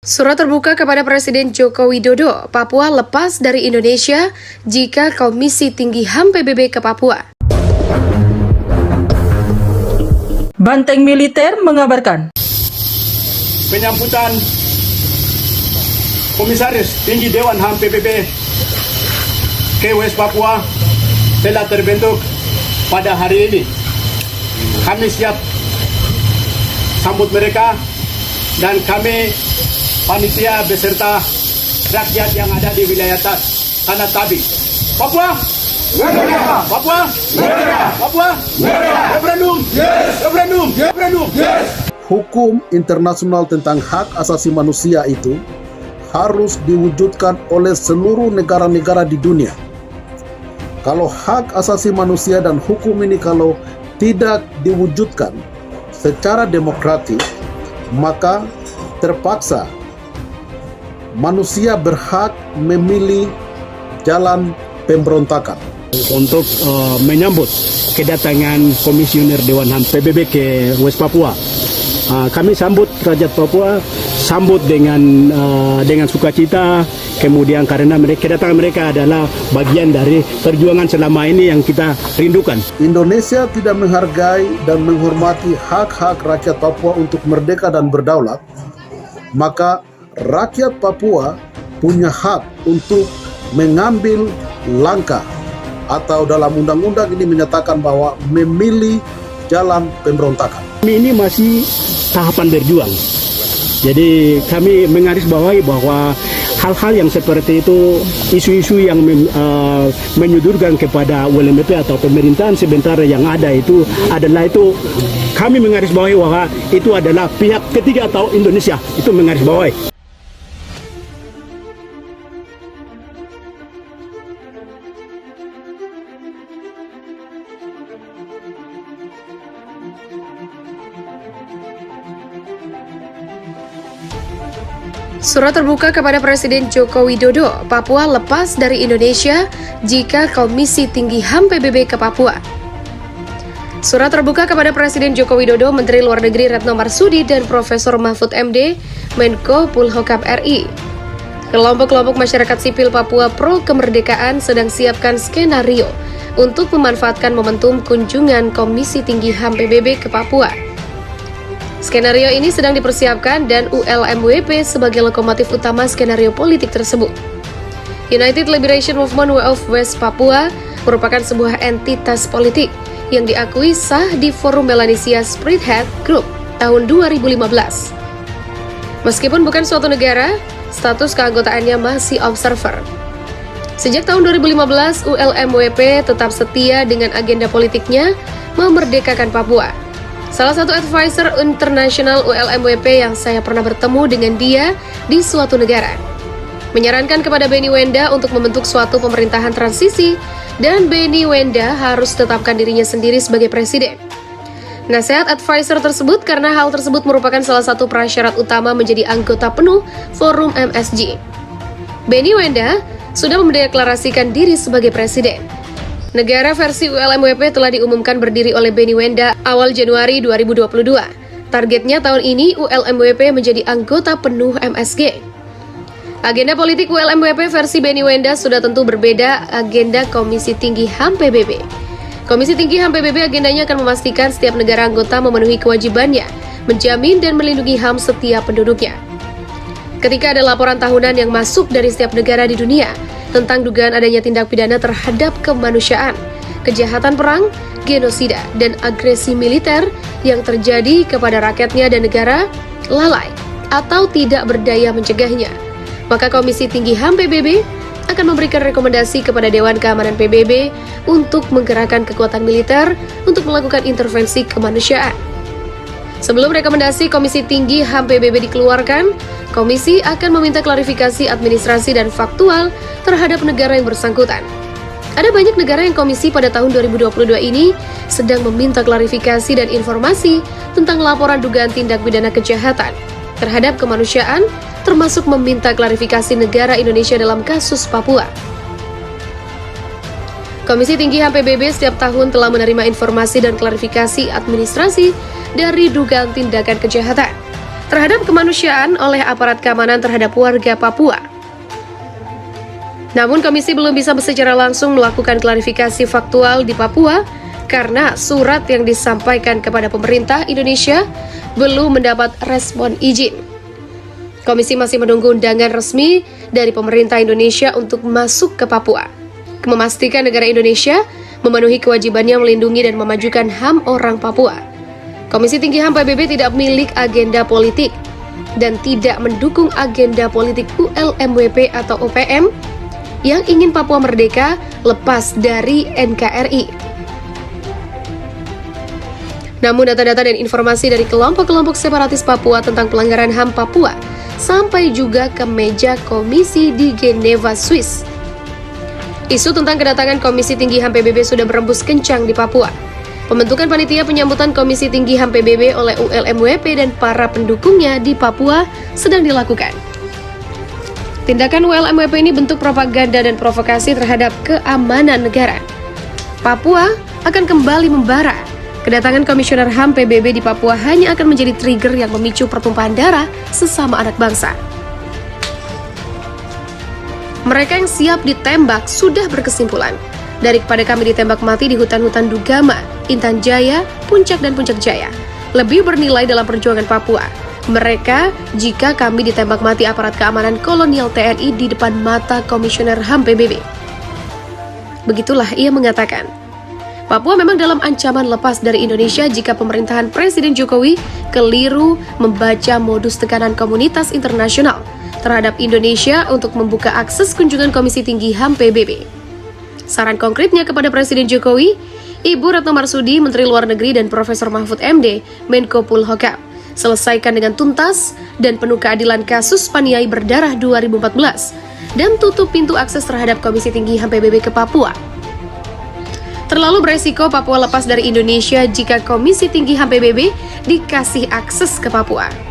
Surat terbuka kepada Presiden Joko Widodo, Papua lepas dari Indonesia jika Komisi Tinggi HAM PBB ke Papua. Banteng Militer mengabarkan penyambutan Komisaris Tinggi Dewan HAM PBB ke West Papua telah terbentuk pada hari ini. Kami siap sambut mereka dan kami panitia beserta rakyat yang ada di wilayah Tanah Tabing. Papua, Merdeka! Papua, Merdeka! Papua, Merdeka! Referendum, yes! Referendum, referendum, yes! Hukum internasional tentang hak asasi manusia itu harus diwujudkan oleh seluruh negara-negara di dunia. Kalau hak asasi manusia dan hukum ini kalau tidak diwujudkan secara demokratis, maka terpaksa manusia berhak memilih jalan pemberontakan. Untuk menyambut kedatangan Komisioner Dewan HAM PBB ke West Papua, kami sambut Rakyat Papua, sambut dengan sukacita. Kemudian karena kedatangan mereka adalah bagian dari perjuangan selama ini yang kita rindukan. Indonesia tidak menghargai dan menghormati hak-hak rakyat Papua untuk merdeka dan berdaulat, maka rakyat Papua punya hak untuk mengambil langkah atau dalam undang-undang ini menyatakan bahwa memilih jalan pemberontakan. Ini masih tahapan berjuang. Jadi kami menggarisbawahi bahwa hal-hal yang seperti itu, isu-isu yang menyodorkan kepada WLMP atau pemerintahan sebentar yang ada itu adalah itu, kami menggarisbawahi bahwa itu adalah pihak ketiga atau Indonesia, itu menggarisbawahi. Surat terbuka kepada Presiden Joko Widodo, Papua lepas dari Indonesia jika Komisi Tinggi HAM PBB ke Papua. Surat terbuka kepada Presiden Joko Widodo, Menteri Luar Negeri Retno Marsudi, dan Profesor Mahfud MD, Menko Polhukam RI. Kelompok-kelompok masyarakat sipil Papua pro kemerdekaan sedang siapkan skenario untuk memanfaatkan momentum kunjungan Komisi Tinggi HAM PBB ke Papua. Skenario ini sedang dipersiapkan dan ULMWP sebagai lokomotif utama skenario politik tersebut. United Liberation Movement of West Papua merupakan sebuah entitas politik yang diakui sah di Forum Melanesia Spirit Group tahun 2015. Meskipun bukan suatu negara, status keanggotaannya masih observer. Sejak tahun 2015, ULMWP tetap setia dengan agenda politiknya memerdekakan Papua. Salah satu advisor internasional ULMWP yang saya pernah bertemu dengan dia di suatu negara menyarankan kepada Benny Wenda untuk membentuk suatu pemerintahan transisi dan Benny Wenda harus tetapkan dirinya sendiri sebagai presiden. Nasihat advisor tersebut karena hal tersebut merupakan salah satu prasyarat utama menjadi anggota penuh Forum MSG. Benny Wenda sudah mendeklarasikan diri sebagai presiden. Negara versi ULMWP telah diumumkan berdiri oleh Benny Wenda awal Januari 2022. Targetnya tahun ini ULMWP menjadi anggota penuh MSG. Agenda politik ULMWP versi Benny Wenda sudah tentu berbeda agenda Komisi Tinggi HAM PBB. Komisi Tinggi HAM PBB agendanya akan memastikan setiap negara anggota memenuhi kewajibannya, menjamin dan melindungi HAM setiap penduduknya. Ketika ada laporan tahunan yang masuk dari setiap negara di dunia tentang dugaan adanya tindak pidana terhadap kemanusiaan, kejahatan perang, genosida, dan agresi militer yang terjadi kepada rakyatnya dan negara lalai atau tidak berdaya mencegahnya, maka Komisi Tinggi HAM PBB akan memberikan rekomendasi kepada Dewan Keamanan PBB untuk menggerakkan kekuatan militer untuk melakukan intervensi kemanusiaan. Sebelum rekomendasi Komisi Tinggi HAM PBB dikeluarkan, Komisi akan meminta klarifikasi administrasi dan faktual terhadap negara yang bersangkutan. Ada banyak negara yang Komisi pada tahun 2022 ini sedang meminta klarifikasi dan informasi tentang laporan dugaan tindak pidana kejahatan terhadap kemanusiaan, termasuk meminta klarifikasi negara Indonesia dalam kasus Papua. Komisi Tinggi HAM PBB setiap tahun telah menerima informasi dan klarifikasi administrasi dari dugaan tindakan kejahatan terhadap kemanusiaan oleh aparat keamanan terhadap warga Papua. Namun komisi belum bisa secara langsung melakukan klarifikasi faktual di Papua karena surat yang disampaikan kepada pemerintah Indonesia belum mendapat respon izin. Komisi masih menunggu undangan resmi dari pemerintah Indonesia untuk masuk ke Papua, memastikan negara Indonesia memenuhi kewajibannya melindungi dan memajukan HAM orang Papua. Komisi Tinggi HAM PBB tidak milik agenda politik dan tidak mendukung agenda politik ULMWP atau OPM yang ingin Papua merdeka lepas dari NKRI. Namun data-data dan informasi dari kelompok-kelompok separatis Papua tentang pelanggaran HAM Papua sampai juga ke meja komisi di Geneva, Swiss. Isu tentang kedatangan Komisi Tinggi HAM PBB sudah berembus kencang di Papua. Pembentukan panitia penyambutan Komisi Tinggi HAM PBB oleh ULMWP dan para pendukungnya di Papua sedang dilakukan. Tindakan ULMWP ini bentuk propaganda dan provokasi terhadap keamanan negara. Papua akan kembali membara. Kedatangan Komisioner HAM PBB di Papua hanya akan menjadi trigger yang memicu pertumpahan darah sesama anak bangsa. Mereka yang siap ditembak sudah berkesimpulan. Daripada kami ditembak mati di hutan-hutan Dugama, Intan Jaya, Puncak dan Puncak Jaya, lebih bernilai dalam perjuangan Papua. Mereka jika kami ditembak mati aparat keamanan kolonial TNI di depan mata Komisioner HAM PBB. Begitulah ia mengatakan. Papua memang dalam ancaman lepas dari Indonesia jika pemerintahan Presiden Jokowi keliru membaca modus tekanan komunitas internasional terhadap Indonesia untuk membuka akses kunjungan Komisi Tinggi HAM PBB. Saran konkretnya kepada Presiden Jokowi, Ibu Retno Marsudi, Menteri Luar Negeri, dan Profesor Mahfud MD, Menko Polhukam, selesaikan dengan tuntas dan penuh keadilan kasus Paniai berdarah 2014 dan tutup pintu akses terhadap Komisi Tinggi HAM PBB ke Papua. Terlalu beresiko Papua lepas dari Indonesia jika Komisi Tinggi HAM PBB dikasih akses ke Papua.